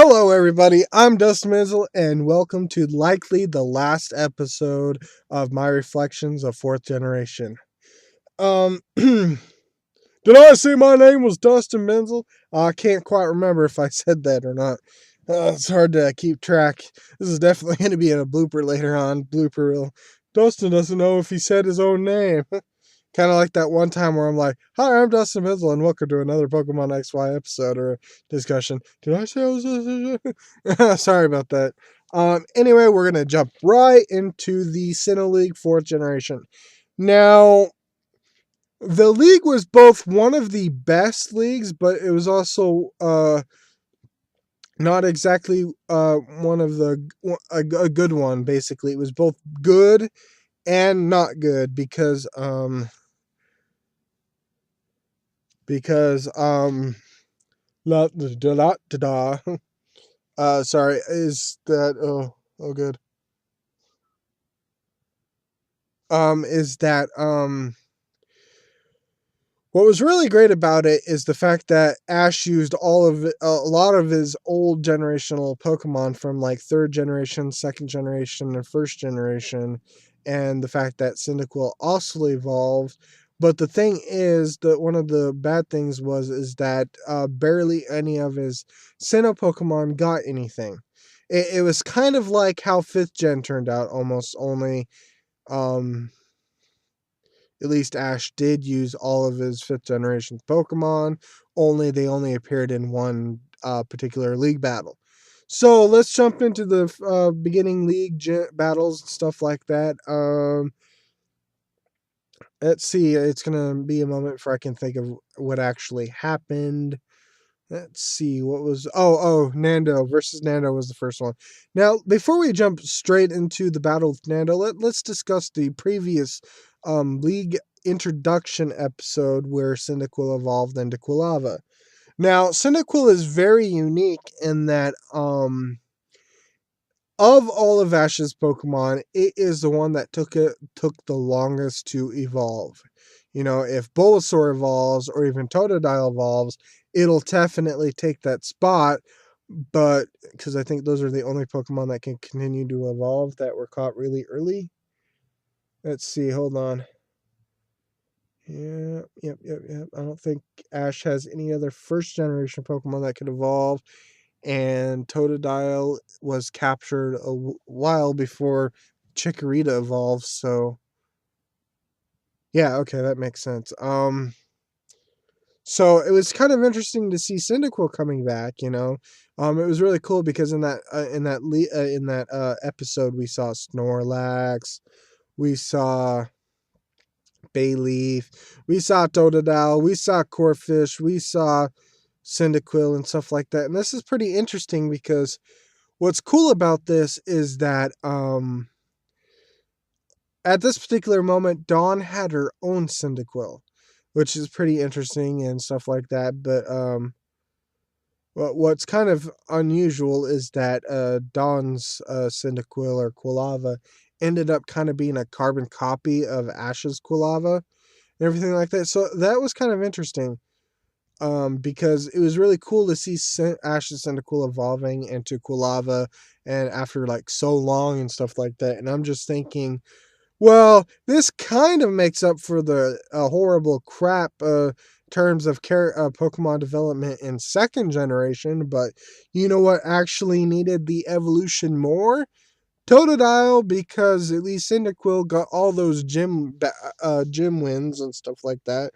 Hello, everybody. I'm Dustin Benzel, and welcome to likely the last episode of my reflections of Fourth Generation. Did I say my name was Dustin Benzel? I can't quite remember if I said that or not. It's hard to keep track. This is definitely going to be in a blooper later on. Blooper reel. Dustin doesn't know if he said his own name. Kind of like that one time where I'm like, "Hi, I'm Dustin Benzel, and welcome to another Pokemon XY episode or discussion." Did I say I was? Sorry about that. Anyway, we're gonna jump right into the Sinnoh League 4th Generation. Now, the league was both one of the best leagues, but it was also not exactly one of a good one. Basically, it was both good and not good because la da da da da. Sorry, is that good? Is that what was really great about it is the fact that Ash used a lot of his old generational Pokemon from like third generation, second generation, and first generation, and the fact that Cyndaquil also evolved. But the thing is that one of the bad things is that barely any of his Sinnoh Pokemon got anything. It was kind of like how fifth gen turned out, almost only. Um, at least Ash did use all of his fifth generation Pokemon, only they only appeared in one particular league battle. So let's jump into the beginning league battles and stuff like that. Let's see, it's going to be a moment before I can think of what actually happened. Let's see what was Nando versus Nando was the first one. Now, before we jump straight into the battle with Nando, let's discuss the previous league introduction episode where Cyndaquil evolved into Quilava. Now, Cyndaquil is very unique in that of all of Ash's Pokemon, it is the one that took the longest to evolve. You know, if Bulbasaur evolves or even Totodile evolves, it'll definitely take that spot. But because I think those are the only Pokemon that can continue to evolve that were caught really early. Let's see, hold on. Yeah, yep. I don't think Ash has any other first generation Pokemon that could evolve. And Totodile was captured a while before Chikorita evolved, so yeah, okay, that makes sense. So it was kind of interesting to see Cyndaquil coming back. It was really cool because in that episode we saw Snorlax, we saw Bayleaf, we saw Totodile, we saw Corphish, we saw Cyndaquil and stuff like that. And this is pretty interesting because what's cool about this is that at this particular moment, Dawn had her own Cyndaquil, which is pretty interesting and stuff like that. But what's kind of unusual is that Dawn's Cyndaquil or Quilava ended up kind of being a carbon copy of Ash's Quilava and everything like that. So that was kind of interesting. Because it was really cool to see Ash's Cyndaquil evolving into Quilava and after like so long and stuff like that. And I'm just thinking, well, this kind of makes up for the horrible crap terms of Pokemon development in second generation. But you know what actually needed the evolution more? Totodile, because at least Cyndaquil got all those gym wins and stuff like that.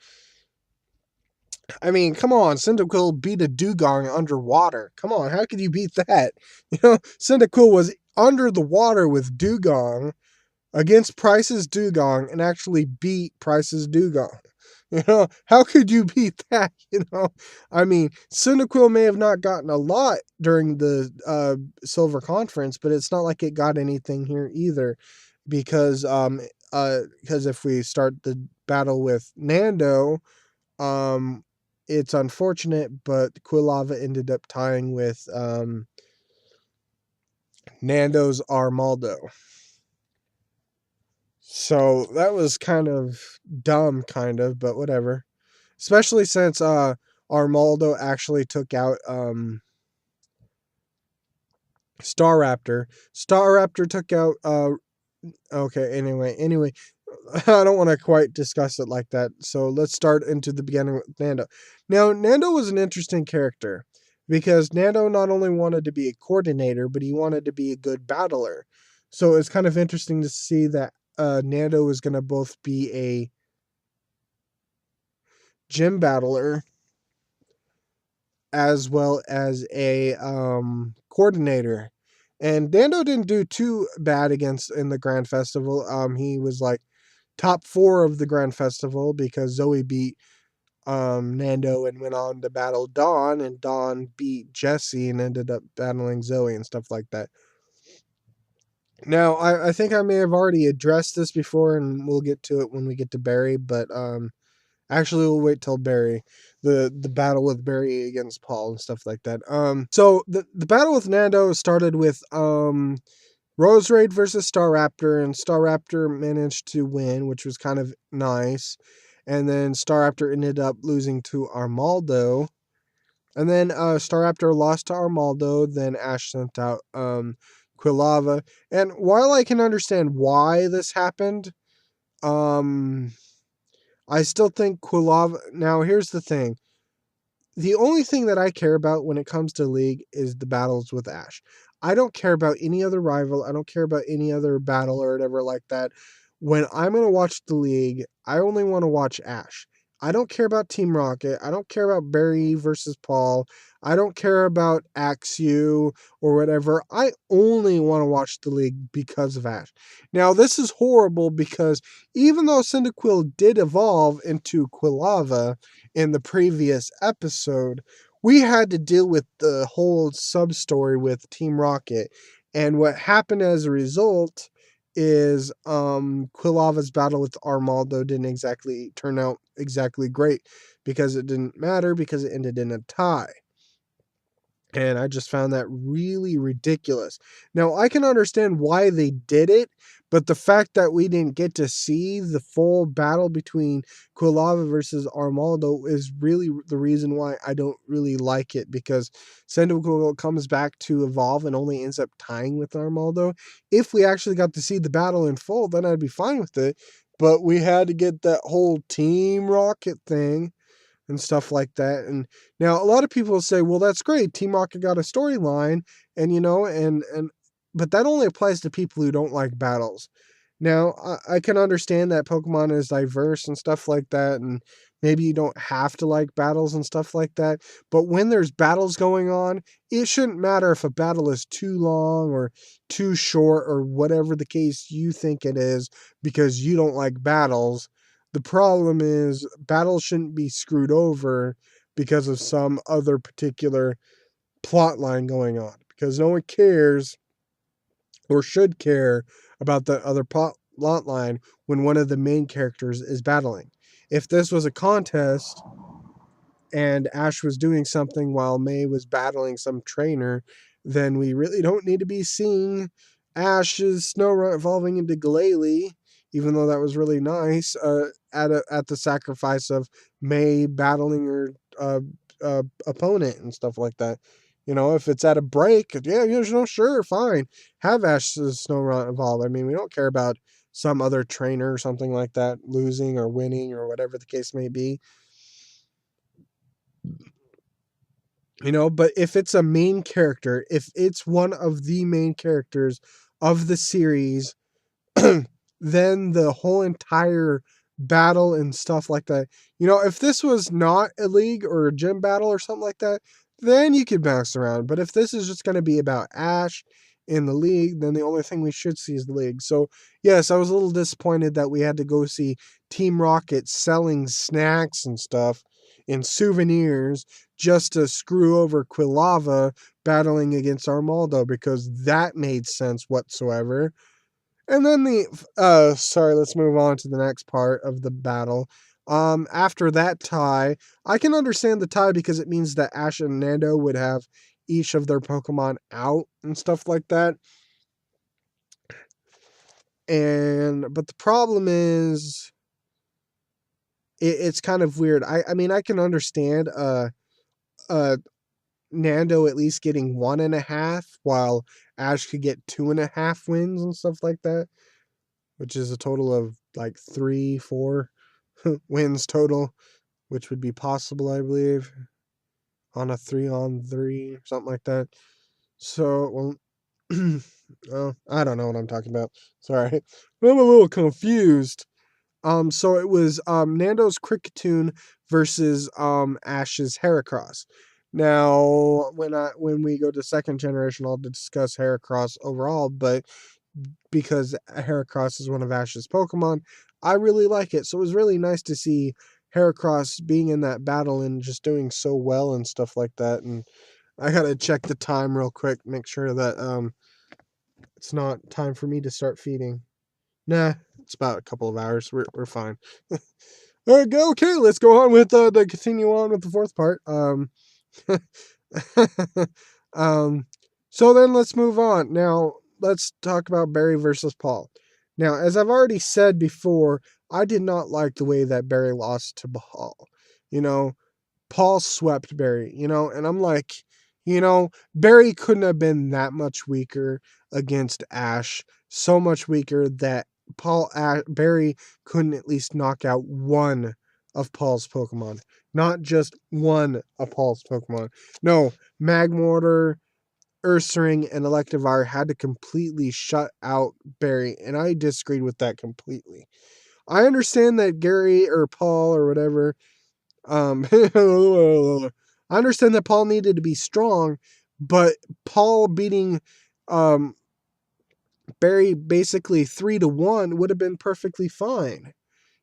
I mean, come on, Cyndaquil beat a Dugong underwater. Come on, how could you beat that? Cyndaquil was under the water with Dugong against Price's Dugong and actually beat Price's Dugong. How could you beat that? I mean, Cyndaquil may have not gotten a lot during the Silver Conference, but it's not like it got anything here either, because if we start the battle with Nando, it's unfortunate, but Quilava ended up tying with Nando's Armaldo. So that was kind of dumb, but whatever. Especially since Armaldo actually took out Staraptor. Staraptor took out okay, anyway, I don't want to quite discuss it like that. So let's start into the beginning with Nando. Now, Nando was an interesting character because Nando not only wanted to be a coordinator, but he wanted to be a good battler. So it's kind of interesting to see that Nando is going to both be a gym battler as well as a coordinator. And Nando didn't do too bad against in the Grand Festival. He was like top 4 of the Grand Festival because Zoe beat Nando and went on to battle Dawn, and Dawn beat Jesse and ended up battling Zoe and stuff like that. Now, I think I may have already addressed this before, and we'll get to it when we get to Barry, but actually we'll wait till Barry, the battle with Barry against Paul and stuff like that. So the battle with Nando started with Rose Raid versus Staraptor, and Staraptor managed to win, which was kind of nice. And then Staraptor ended up losing to Armaldo. And then Staraptor lost to Armaldo. Then Ash sent out Quilava. And while I can understand why this happened, um, I still think Quilava. Now, here's the thing: the only thing that I care about when it comes to League is the battles with Ash. I don't care about any other rival. I don't care about any other battle or whatever like that. When I'm going to watch the League, I only want to watch Ash. I don't care about Team Rocket. I don't care about Barry versus Paul. I don't care about Axu or whatever. I only want to watch the League because of Ash. Now, this is horrible because even though Cyndaquil did evolve into Quilava, in the previous episode, we had to deal with the whole sub story with Team Rocket. And what happened as a result is Quilava's battle with Armaldo didn't exactly turn out exactly great because it didn't matter because it ended in a tie. And I just found that really ridiculous. Now, I can understand why they did it, but the fact that we didn't get to see the full battle between Quilava versus Armaldo is really the reason why I don't really like it, because Cyndaquil comes back to evolve and only ends up tying with Armaldo. If we actually got to see the battle in full, then I'd be fine with it. But we had to get that whole Team Rocket thing and stuff like that. And now a lot of people say, well, that's great. Team Rocket got a storyline, and but that only applies to people who don't like battles. Now, I can understand that Pokemon is diverse and stuff like that, and maybe you don't have to like battles and stuff like that. But when there's battles going on, it shouldn't matter if a battle is too long or too short or whatever the case you think it is, because you don't like battles. The problem is battles shouldn't be screwed over because of some other particular plot line going on, because no one cares or should care about the other plot line when one of the main characters is battling. If this was a contest and Ash was doing something while May was battling some trainer, then we really don't need to be seeing Ash's Snorunt evolving into Glalie, even though that was really nice, at the sacrifice of May battling her opponent and stuff like that. If it's at a break, yeah, sure, fine. Have Ash's Snorunt evolve. I mean, we don't care about some other trainer or something like that losing or winning or whatever the case may be. But if it's a main character, if it's one of the main characters of the series, then the whole entire battle and stuff like that, if this was not a league or a gym battle or something like that, then you could bounce around. But if this is just going to be about Ash in the league, then the only thing we should see is the league. So, yes, I was a little disappointed that we had to go see Team Rocket selling snacks and stuff in souvenirs just to screw over Quilava battling against Armaldo, because that made sense whatsoever. And then sorry, let's move on to the next part of the battle. After that tie, I can understand the tie because it means that Ash and Nando would have each of their Pokemon out and stuff like that. But the problem is, it's kind of weird. I mean, I can understand Nando at least getting 1.5, while Ash could get 2.5 wins and stuff like that, which is a total of like 3, 4 wins total, which would be possible, I believe, on a 3-on-3, something like that. So, well, I don't know what I'm talking about. Sorry. I'm a little confused. So it was Nando's Cricketune versus Ash's Heracross. Now, when we go to second generation, I'll discuss Heracross overall, but because Heracross is one of Ash's Pokemon, I really like it. So it was really nice to see Heracross being in that battle and just doing so well and stuff like that. And I gotta check the time real quick, make sure that it's not time for me to start feeding. Nah, it's about a couple of hours. We're fine. Okay, let's go on with the continue on with the fourth part. um, so then let's move on. Now let's talk about Barry versus Paul. Now, as I've already said before, I did not like the way that Barry lost to Paul. You know, Paul swept Barry, and I'm like, Barry couldn't have been that much weaker against Ash, so much weaker that Barry couldn't at least knock out one of Paul's Pokemon, not just one of Paul's Pokemon. No, Magmortar, Ursaring, and Electivire had to completely shut out Barry, and I disagreed with that completely. I understand that Gary or Paul or whatever, I understand that Paul needed to be strong, but Paul beating um, Barry basically 3-1 would have been perfectly fine,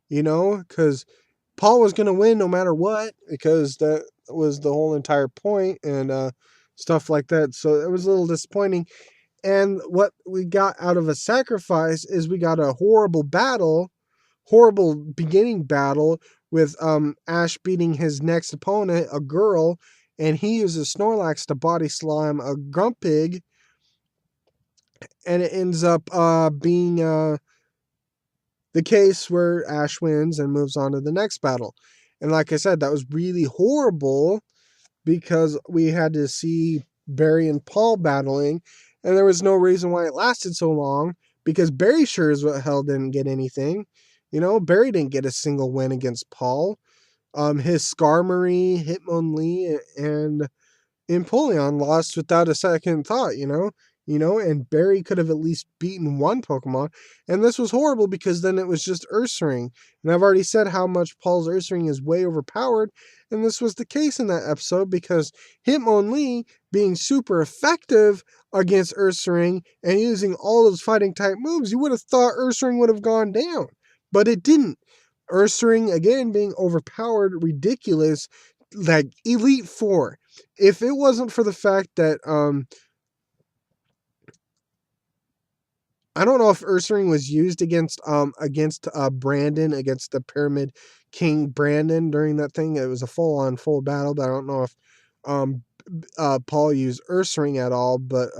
because Paul was going to win no matter what, because that was the whole entire point and stuff like that. So it was a little disappointing. And what we got out of a sacrifice is we got a horrible beginning battle with Ash beating his next opponent, a girl, and he uses Snorlax to body slime a Grumpig, and it ends up being the case where Ash wins and moves on to the next battle. And like I said, that was really horrible because we had to see Barry and Paul battling, and there was no reason why it lasted so long because Barry sure as hell didn't get anything. Barry didn't get a single win against Paul. His Skarmory, Hitmonlee, and Empoleon lost without a second thought, and Barry could have at least beaten one Pokemon. And this was horrible because then it was just Ursaring. And I've already said how much Paul's Ursaring is way overpowered. And this was the case in that episode because Hitmonlee being super effective against Ursaring and using all those fighting type moves, you would have thought Ursaring would have gone down. But it didn't. Ursaring, again, being overpowered, ridiculous, like Elite Four. If it wasn't for the fact that I don't know if Ursaring was used against Brandon, against the Pyramid King Brandon during that thing. It was a full battle, but I don't know if Paul used Ursaring at all, but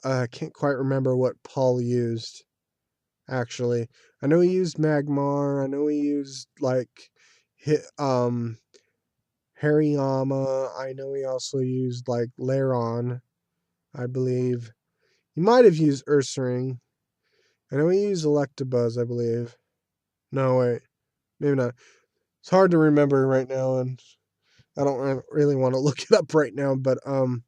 I can't quite remember what Paul used actually. I know he used Magmar, I know he used Hariyama, I know he also used Lairon, I believe. He might have used Ursaring. I know he used Electabuzz, I believe. No, wait. Maybe not. It's hard to remember right now, and I don't really want to look it up right now, but, and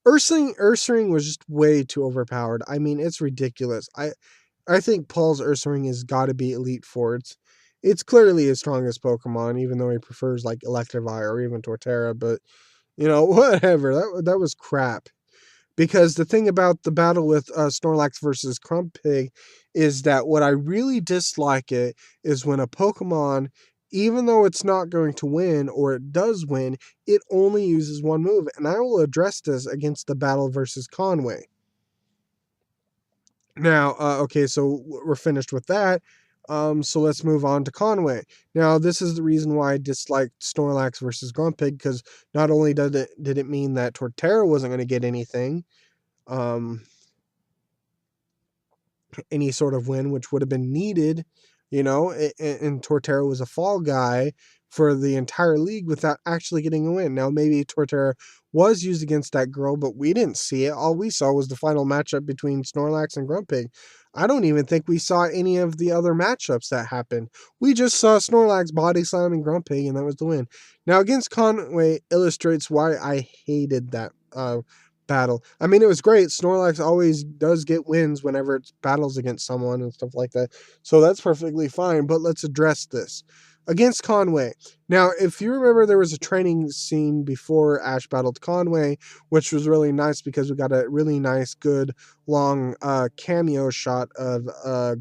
Ursaring was just way too overpowered. I mean, it's ridiculous. I think Paul's Ursaring has got to be Elite Four. It's clearly his strongest Pokemon, even though he prefers, Electivire or even Torterra, but, whatever. That was crap. Because the thing about the battle with Snorlax versus Grumpig is that what I really dislike it is when a Pokemon, even though it's not going to win or it does win, it only uses one move. And I will address this against the battle versus Conway. Now, okay, so we're finished with that. So let's move on to Conway. Now, this is the reason why I disliked Snorlax versus Grumpig, because not only did it mean that Torterra wasn't going to get anything, any sort of win, which would have been needed, and Torterra was a fall guy, for the entire league without actually getting a win. Now, maybe Torterra was used against that girl, but we didn't see it. All we saw was the final matchup between Snorlax and Grumpig. I don't even think we saw any of the other matchups that happened. We just saw Snorlax body slamming Grumpig, and that was the win. Now, against Conway illustrates why I hated that battle. I mean, it was great. Snorlax always does get wins whenever it battles against someone and stuff like that. So that's perfectly fine, but let's address this. Against Conway. Now, if you remember, there was a training scene before Ash battled Conway, which was really nice because we got a really nice, good, long cameo shot of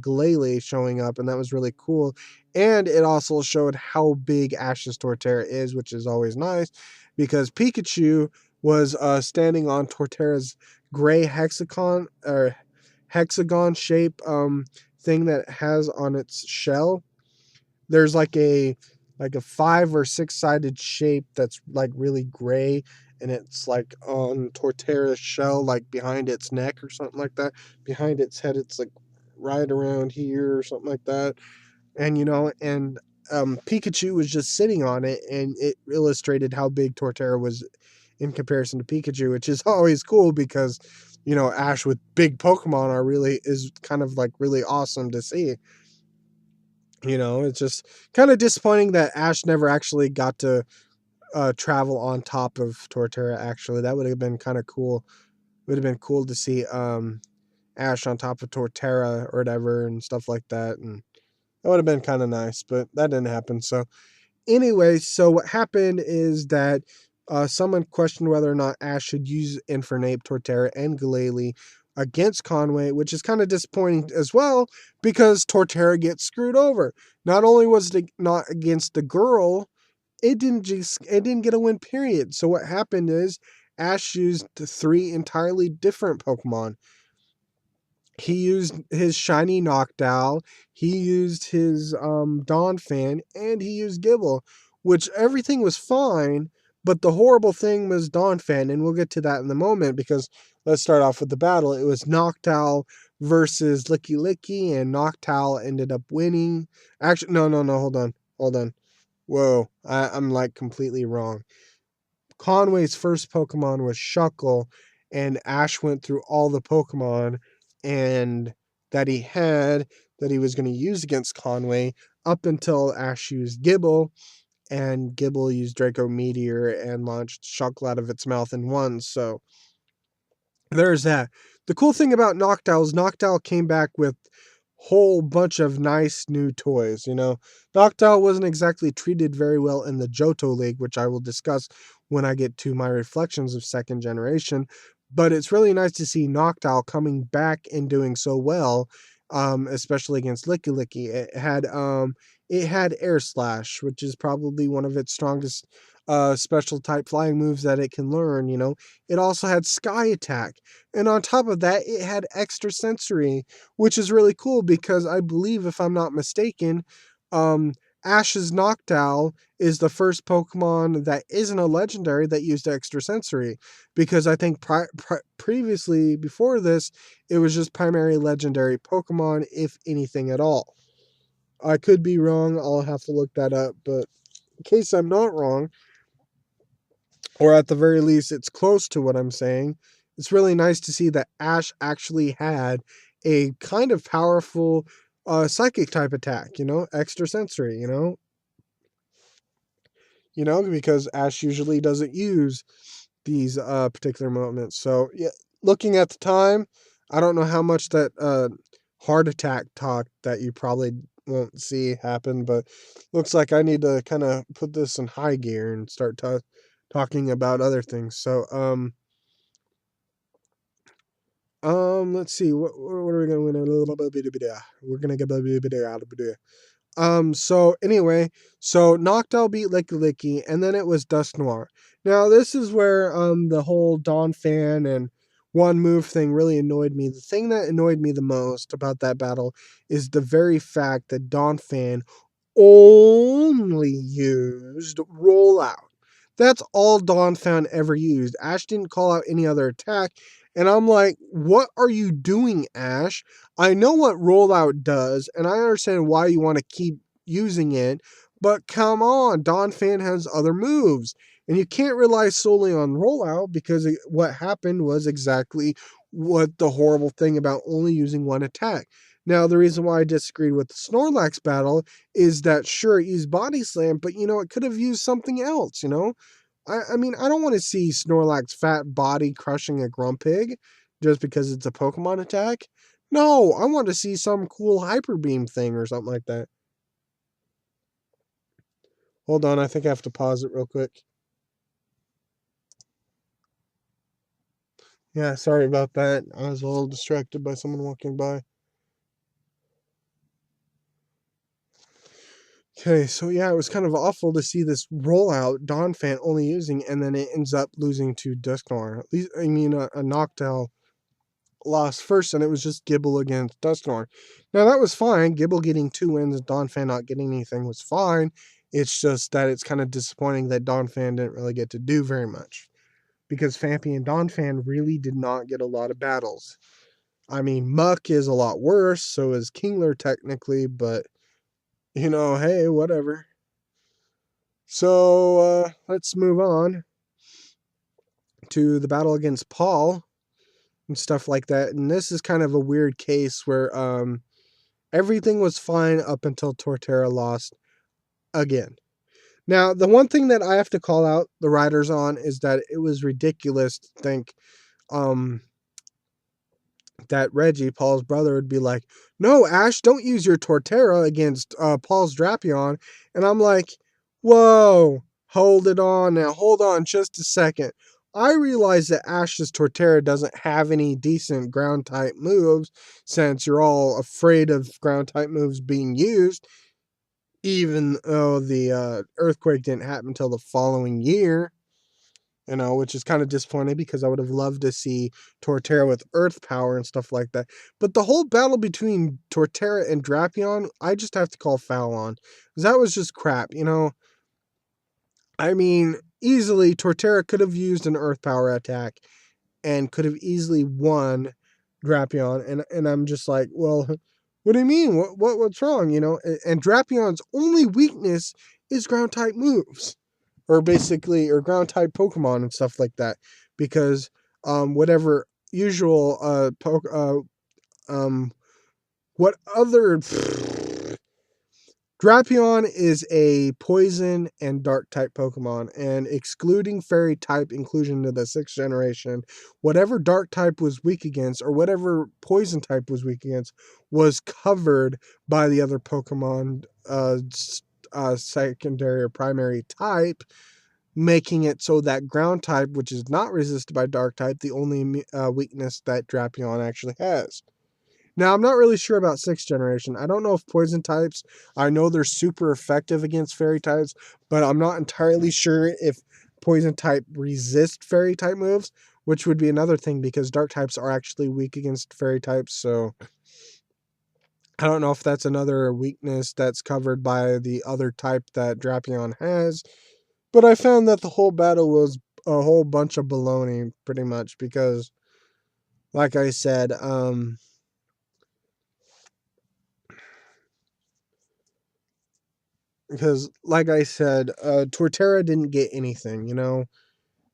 Glalie showing up, and that was really cool. And it also showed how big Ash's Torterra is, which is always nice because Pikachu was standing on Torterra's gray hexagon shape thing that it has on its shell. There's like a 5 or 6 sided shape that's like really gray, and it's like on Torterra's shell, like behind its neck or something like that. Behind its head, it's like right around here or something like that. And Pikachu was just sitting on it, and it illustrated how big Torterra was in comparison to Pikachu, which is always cool because Ash with big Pokemon is kind of like really awesome to see. It's just kind of disappointing that Ash never actually got to travel on top of Torterra. Actually, that would have been kind of cool. Would have been cool to see Ash on top of Torterra or whatever and stuff like that, and that would have been kind of nice. But that didn't happen. So anyway, so what happened is that someone questioned whether or not Ash should use Infernape, Torterra, and Glalie against Conway, which is kind of disappointing as well because Torterra gets screwed over. Not only was it not against the girl, it didn't get a win, period. So what happened is Ash used 3 entirely different Pokemon. He used his shiny Noctowl, he used his Donphan, and he used Gibble, which everything was fine, but the horrible thing was Donphan, and we'll get to that in a moment because let's start off with the battle. It was Noctowl versus Licky Licky, and Noctowl ended up winning. Actually, no, hold on. Whoa, I'm like completely wrong. Conway's first Pokemon was Shuckle, and Ash went through all the Pokemon and that he was going to use against Conway up until Ash used Gibble, and Gibble used Draco Meteor and launched Shuckle out of its mouth and won. So there's that. The cool thing about Noctowl is Noctowl came back with whole bunch of nice new toys. Noctowl wasn't exactly treated very well in the Johto League, which I will discuss when I get to my reflections of second generation. But it's really nice to see Noctowl coming back and doing so well, especially against Licky Licky. It had Air Slash, which is probably one of its strongest special type flying moves that it can learn. It also had Sky Attack, and on top of that, it had Extra Sensory, which is really cool because I believe, if I'm not mistaken, um, Ash's Noctowl is the first Pokemon that isn't a legendary that used Extra Sensory, because I think previously, before this, it was just primary legendary Pokemon, if anything at all. I could be wrong, I'll have to look that up, but in case I'm not wrong, or at the very least, it's close to what I'm saying, it's really nice to see that Ash actually had a kind of powerful psychic type attack, extra sensory, because Ash usually doesn't use these particular moments. So yeah, looking at the time, I don't know how much that heart attack talk that you probably won't see happen, but looks like I need to kind of put this in high gear and start talking about other things. So let's see. What are we gonna win? We're gonna get so anyway, so Noctowl beat Licky Licky, and then it was Dusk Noir. Now this is where the whole Donphan and one move thing really annoyed me. The thing that annoyed me the most about that battle is the very fact that Donphan only used rollout. That's all Donphan ever used. Ash didn't call out any other attack. And I'm like, what are you doing, Ash? I know what rollout does, and I understand why you want to keep using it, But come on, Donphan has other moves. And you can't rely solely on rollout because what happened was exactly what the horrible thing about only using one attack. Now, the reason why I disagreed with the Snorlax battle is that sure, it used Body Slam, but it could have used something else. I mean, I don't want to see Snorlax fat body crushing a Grumpig just because it's a Pokemon attack. No, I want to see some cool Hyper Beam thing or something like that. Hold on, I think I have to pause it real quick. Yeah, sorry about that. I was a little distracted by someone walking by. Okay, so yeah, it was kind of awful to see this rollout Donphan only using, and then it ends up losing to Dusknoir. At least, I mean, a Noctowl lost first, and it was just Gibble against Dusknoir. Now, that was fine. Gibble getting 2 wins and Donphan not getting anything was fine. It's just that it's kind of disappointing that Donphan didn't really get to do very much. Because Phanpy and Donphan really did not get a lot of battles. I mean, Muck is a lot worse, so is Kingler technically, but hey, whatever. So let's move on to the battle against Paul and stuff like that. And this is kind of a weird case where everything was fine up until Torterra lost again. Now, the one thing that I have to call out the riders on is that it was ridiculous to think um, that Reggie, Paul's brother, would be like, "No, Ash, don't use your Torterra against Paul's Drapion." And I'm like, "Whoa, hold it on now. Hold on just a second. I realize that Ash's Torterra doesn't have any decent ground type moves since you're all afraid of ground type moves being used, even though the earthquake didn't happen until the following year." Which is kind of disappointing because I would have loved to see Torterra with Earth power and stuff like that. But the whole battle between Torterra and Drapion, I just have to call foul on. Because that was just crap. I mean, easily, Torterra could have used an Earth power attack and could have easily won Drapion. And I'm just like, well, what do you mean? What's wrong? And Drapion's only weakness is ground type moves or ground type Pokemon and stuff like that, because whatever usual what other Drapion is a poison and dark type Pokemon, and excluding fairy type inclusion to the 6th generation, whatever dark type was weak against or whatever poison type was weak against was covered by the other Pokemon secondary or primary type, making it so that ground type, which is not resisted by dark type, the only weakness that Drapion actually has. Now, I'm not really sure about 6th generation. I don't know if poison types, I know they're super effective against fairy types, but I'm not entirely sure if poison type resist fairy type moves, which would be another thing because dark types are actually weak against fairy types. So I don't know if that's another weakness that's covered by the other type that Drapion has. But I found that the whole battle was a whole bunch of baloney, pretty much, because, like I said, Torterra didn't get anything,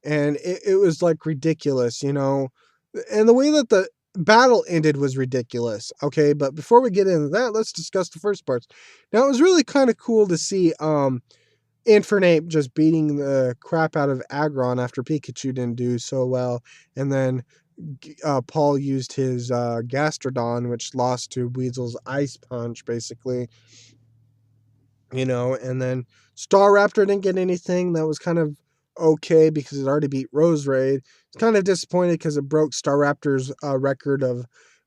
and it was like ridiculous. And the way that the battle ended was ridiculous. Okay, but before we get into that, let's discuss the first parts. Now, it was really kind of cool to see Infernape just beating the crap out of Aggron after Pikachu didn't do so well, and then Paul used his Gastrodon, which lost to Weasel's Ice Punch, basically. And then Staraptor didn't get anything. That was kind of okay because it already beat Roserade. It's kind of disappointed because it broke Staraptor's record of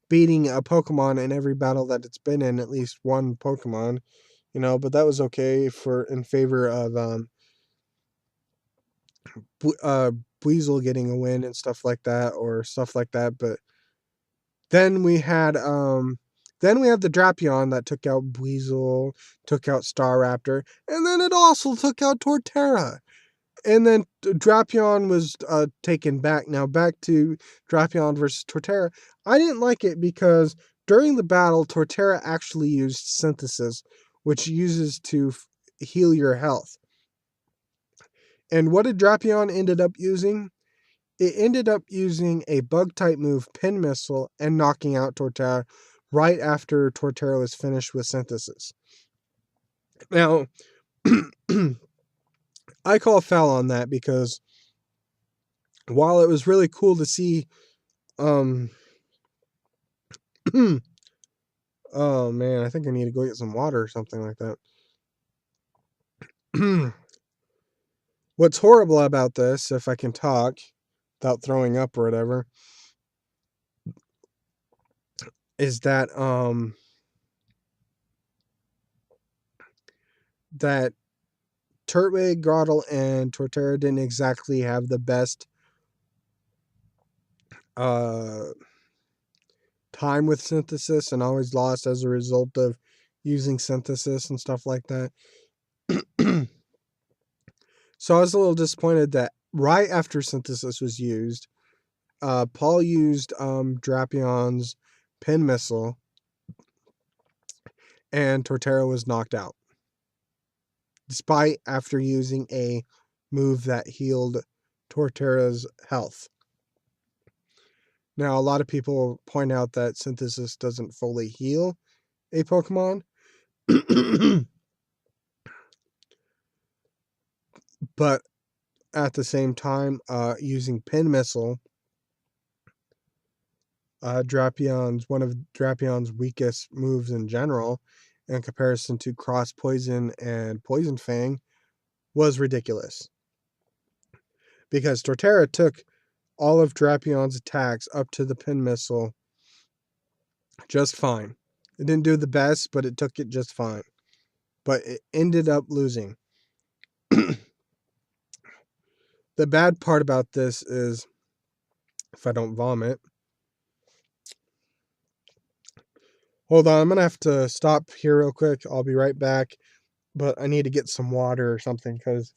beating a Pokemon in every battle that it's been in, at least one Pokemon. But that was okay in favor of uh, Weasel getting a win and stuff like that, or stuff like that. But then we had the Drapion that took out Weasel, took out Staraptor, and then it also took out Torterra. And then Drapion was taken back. Now back to Drapion versus Torterra. I didn't like it because during the battle, Torterra actually used Synthesis, which uses to heal your health. And what did Drapion ended up using? It ended up using a bug-type move, Pin Missile, and knocking out Torterra right after Torterra was finished with Synthesis. Now, I call foul on that because while it was really cool to see, oh man, I think I need to go get some water or something like that. What's horrible about this, if I can talk without throwing up or whatever, is that that Turtwig, Grotle, and Torterra didn't exactly have the best time with Synthesis, and always lost as a result of using Synthesis and stuff like that. So I was a little disappointed that right after Synthesis was used, Paul used Drapion's Pin Missile, and Torterra was knocked out, despite after using a move that healed Torterra's health. Now, a lot of people point out that Synthesis doesn't fully heal a Pokemon, but at the same time, using Pin Missile, one of Drapion's weakest moves in general, in comparison to Cross Poison and Poison Fang, was ridiculous. Because Torterra took all of Drapion's attacks up to the Pin Missile just fine. It didn't do the best, but it took it just fine. But it ended up losing. The bad part about this is, if I don't vomit, hold on, I'm going to have to stop here real quick. I'll be right back. But I need to get some water or something because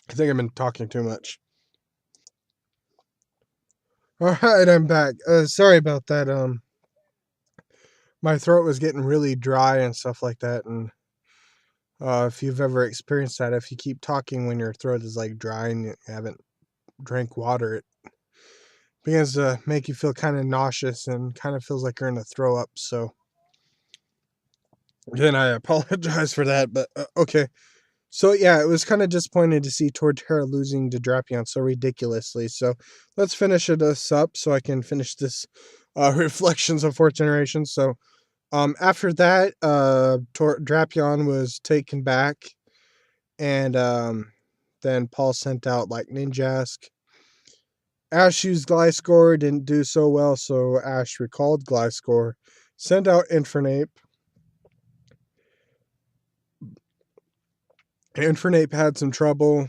I think I've been talking too much. All right, I'm back. Sorry about that. My throat was getting really dry and stuff like that. And if you've ever experienced that, if you keep talking when your throat is like dry and you haven't drank water, it begins to make you feel kind of nauseous and kind of feels like you're going to throw up. So again, I apologize for that, but okay. So yeah, it was kind of disappointing to see Torterra losing to Drapion so ridiculously. So let's finish this up so I can finish this Reflections of Fourth Generation. So after that, Drapion was taken back, and then Paul sent out like Ninjask. Ash used Gliscor, didn't do so well, so Ash recalled Gliscor, sent out Infernape. Infernape had some trouble,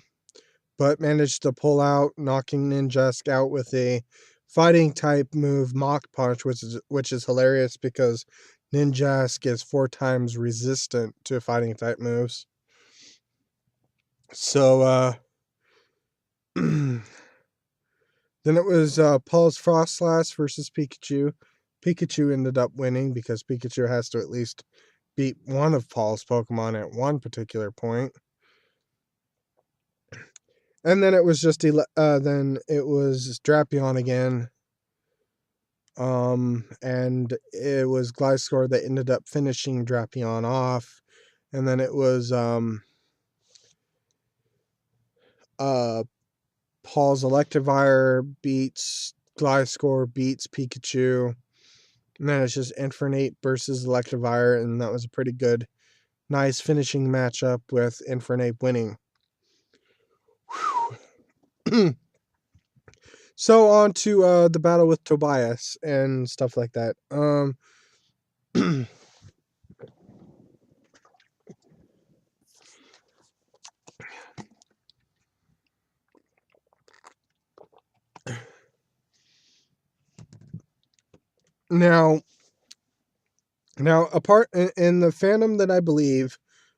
but managed to pull out, knocking Ninjask out with a fighting type move, Mach Punch, which is hilarious because Ninjask is 4 times resistant to fighting type moves. So then it was Paul's Frostlass versus Pikachu. Pikachu ended up winning because Pikachu has to at least beat one of Paul's Pokemon at one particular point. And then it was then it was Drapion again. And it was Gliscor that ended up finishing Drapion off. And then it was Paul's Electivire beats Gliscor, beats Pikachu. And then it's just Infernape versus Electivire, and that was a pretty good, nice finishing matchup with Infernape winning. So on to the battle with Tobias and stuff like that. Now, apart in the fandom that I believe,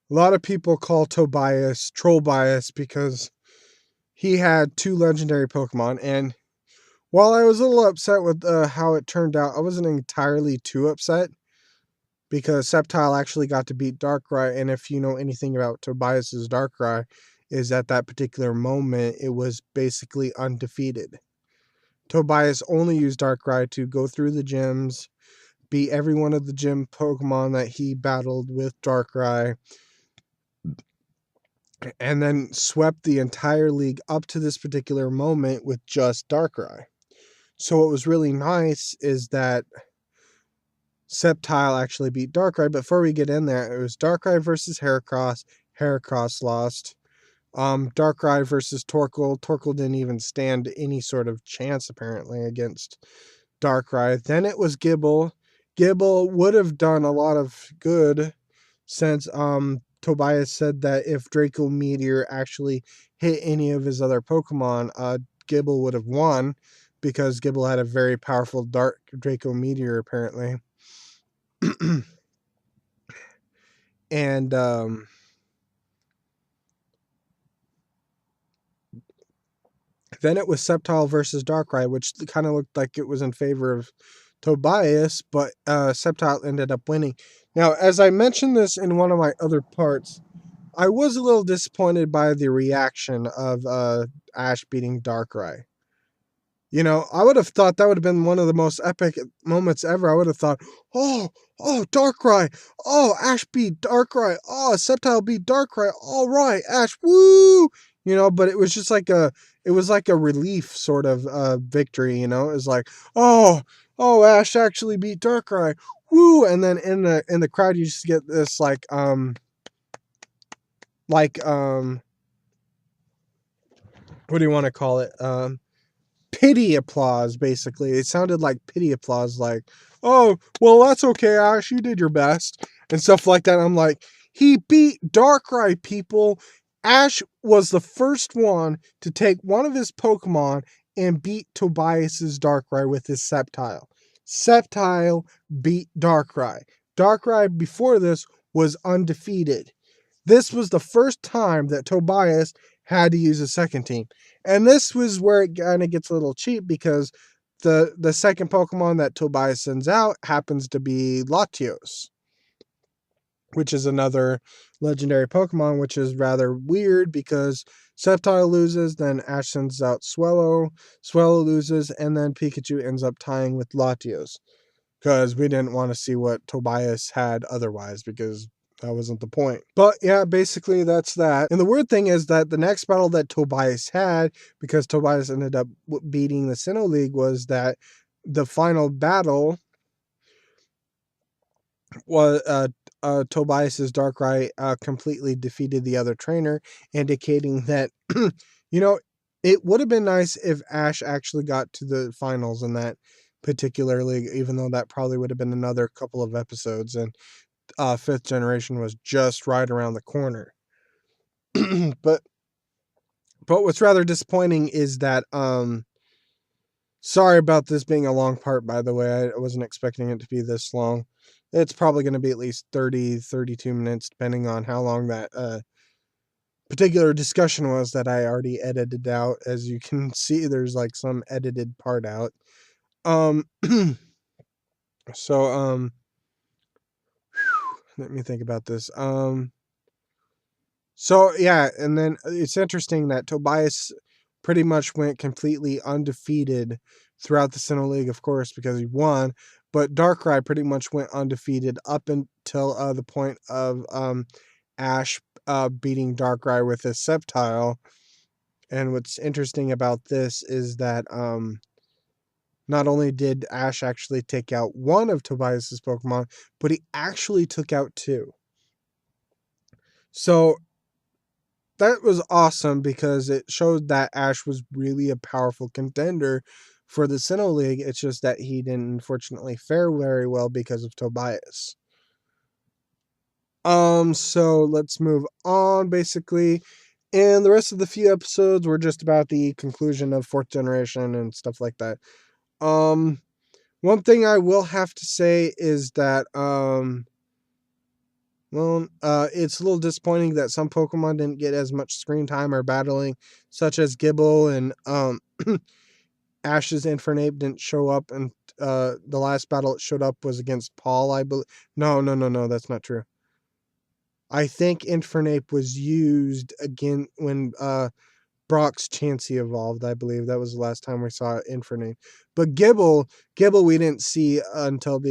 a lot of people call Tobias Troll Bias because he had 2 legendary Pokemon, and while I was a little upset with how it turned out, I wasn't entirely too upset because Sceptile actually got to beat Darkrai, and if you know anything about Tobias's Darkrai, is at that particular moment it was basically undefeated. Tobias only used Darkrai to go through the gyms, beat every one of the gym Pokemon that he battled with Darkrai, and then swept the entire league up to this particular moment with just Darkrai. So what was really nice is that Sceptile actually beat Darkrai. Before we get in there, it was Darkrai versus Heracross. Heracross lost. Darkrai versus Torkoal. Torkoal didn't even stand any sort of chance apparently against Darkrai. Then it was Gible. Gible would have done a lot of good since Tobias said that if Draco Meteor actually hit any of his other Pokemon, Gible would have won because Gible had a very powerful Dark Draco Meteor apparently. And then it was Sceptile versus Darkrai, which kind of looked like it was in favor of Tobias, but Sceptile ended up winning. Now, as I mentioned this in one of my other parts, I was a little disappointed by the reaction of Ash beating Darkrai. You know, I would have thought that would have been one of the most epic moments ever. I would have thought, oh, Darkrai. Oh, Ash beat Darkrai. Oh, Sceptile beat Darkrai. All right, Ash, woo! You know, but it was just like it was like a relief sort of victory. You know, it was like, Ash actually beat Darkrai. Woo! And then in the crowd, you just get this what do you want to call it? Pity applause, basically. It sounded like pity applause, like, oh, well, that's okay, Ash, you did your best, and stuff like that. I'm like, he beat Darkrai, people. Ash was the first one to take one of his Pokemon and beat Tobias's Darkrai with his Sceptile. Sceptile beat Darkrai. Darkrai, before this, was undefeated. This was the first time that Tobias had to use a second team. And this was where it kind of gets a little cheap because the second Pokemon that Tobias sends out happens to be Latios, which is another legendary Pokemon, which is rather weird because Sceptile loses, then Ash sends out Swellow, Swellow loses, and then Pikachu ends up tying with Latios because we didn't want to see what Tobias had otherwise because that wasn't the point. But yeah, basically that's that. And the weird thing is that the next battle that Tobias had, because Tobias ended up beating the Sinnoh League, was that the final battle was Tobias's Darkrai completely defeated the other trainer, indicating that you know, it would have been nice if Ash actually got to the finals in that particular league, even though that probably would have been another couple of episodes. And fifth generation was just right around the corner. but what's rather disappointing is that sorry about this being a long part, by the way. I wasn't expecting it to be this long. It's probably going to be at least 32 minutes, depending on how long that particular discussion was that I already edited out. As you can see, there's like some edited part out. So let me think about this. So yeah, and then it's interesting that Tobias pretty much went completely undefeated throughout the Sinnoh League, of course, because he won. But Darkrai pretty much went undefeated up until the point of Ash beating Darkrai with his Sceptile. And what's interesting about this is that not only did Ash actually take out one of Tobias's Pokemon, but he actually took out two. So that was awesome because it showed that Ash was really a powerful contender for the Sinnoh League. It's just that he didn't unfortunately fare very well because of Tobias. So let's move on. Basically, in the rest of the few episodes, we're just about the conclusion of fourth generation and stuff like that. One thing I will have to say is that it's a little disappointing that some Pokemon didn't get as much screen time or battling, such as Gible and Ash's Infernape didn't show up the last battle it showed up was against Paul, I believe. No, that's not true. I think Infernape was used again when Brock's Chansey evolved. I believe that was the last time we saw Infernape. But Gibble we didn't see until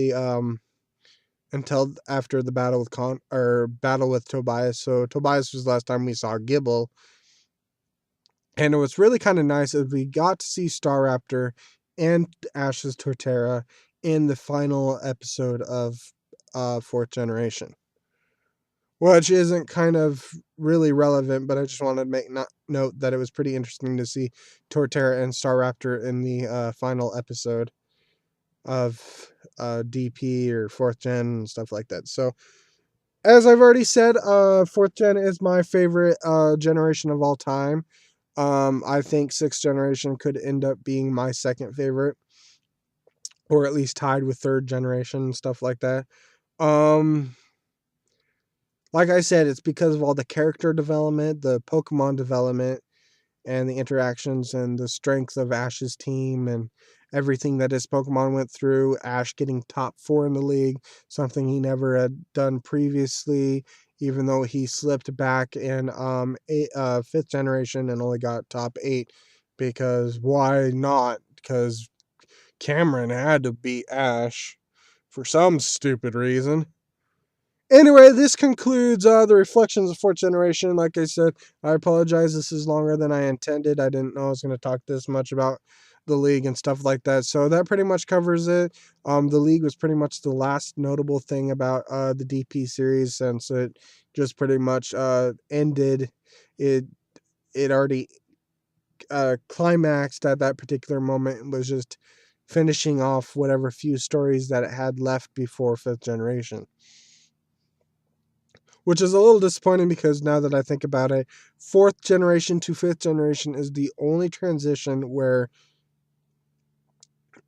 after the battle with battle with Tobias. So Tobias was the last time we saw Gibble. And what's really kind of nice is we got to see Staraptor and Ash's Torterra in the final episode of Fourth Generation, which isn't kind of really relevant, but I just wanted to make note that it was pretty interesting to see Torterra and Staraptor in the final episode of DP or Fourth Gen and stuff like that. So, as I've already said, Fourth Gen is my favorite generation of all time. I think Sixth Generation could end up being my second favorite, or at least tied with Third Generation and stuff like that. Like I said, it's because of all the character development, the Pokemon development, and the interactions and the strength of Ash's team and everything that his Pokemon went through. Ash getting top 4 in the league, something he never had done previously, even though he slipped back in fifth generation and only got top 8. Because why not? Because Cameron had to beat Ash for some stupid reason. Anyway, this concludes the reflections of fourth generation. Like I said, I apologize. This is longer than I intended. I didn't know I was going to talk this much about the league and stuff like that. So that pretty much covers it. The league was pretty much the last notable thing about the DP series, since it just pretty much ended. It already climaxed at that particular moment and was just finishing off whatever few stories that it had left before fifth generation. Which is a little disappointing because now that I think about it, fourth generation to fifth generation is the only transition where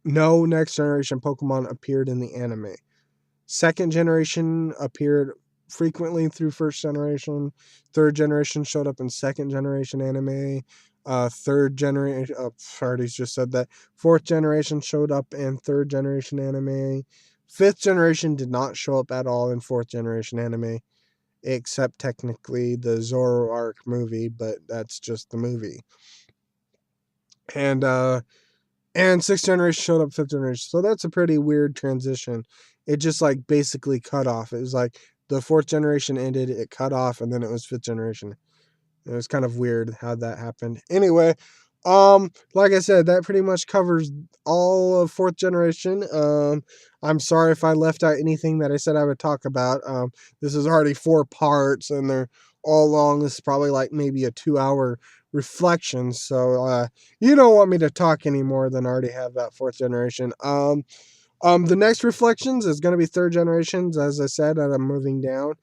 no next generation Pokemon appeared in the anime. Second generation appeared frequently through first generation. Third generation showed up in second generation anime. Third generation, already just said that. Fourth generation showed up in third generation anime. Fifth generation did not show up at all in fourth generation anime, except technically the Zoroark movie, but that's just the movie. And sixth generation showed up fifth generation. So that's a pretty weird transition. It just like basically cut off. It was like the fourth generation ended, it cut off, and then it was fifth generation. It was kind of weird how that happened. Anyway, like I said, that pretty much covers all of fourth generation. I'm sorry if I left out anything that I said I would talk about. This is already 4 parts, and they're all long. This is probably like maybe a 2-hour reflection. So you don't want me to talk any more than I already have about fourth generation. The next reflections is going to be third generations, as I said, that I'm moving down.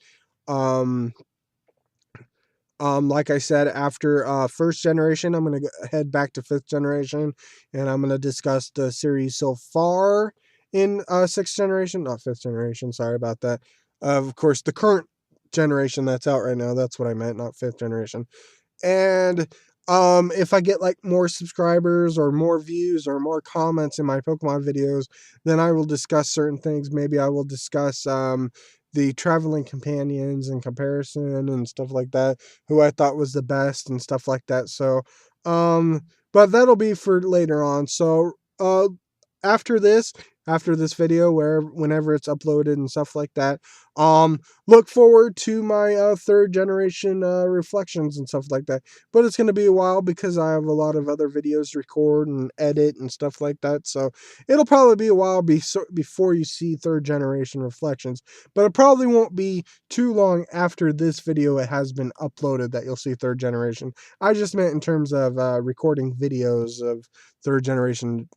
Like I said, after first generation, I'm going to head back to fifth generation, and I'm going to discuss the series so far in sixth generation, not fifth generation. Sorry about that. Of course, the current generation that's out right now. That's what I meant, not fifth generation. And if I get like more subscribers or more views or more comments in my Pokemon videos, then I will discuss certain things. Maybe I will discuss the traveling companions in comparison and stuff like that, who I thought was the best and stuff like that. So but that'll be for later on. So after this video, whenever it's uploaded and stuff like that, look forward to my third generation reflections and stuff like that. But it's going to be a while because I have a lot of other videos to record and edit and stuff like that. So it'll probably be a while before you see third generation reflections. But it probably won't be too long after this video it has been uploaded that you'll see third generation. I just meant in terms of recording videos of third generation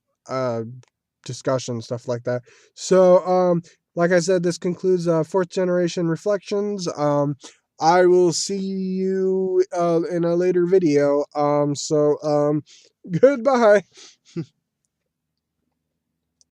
discussion, stuff like that. So like I said, this concludes fourth generation reflections. I will see you in a later video. So goodbye.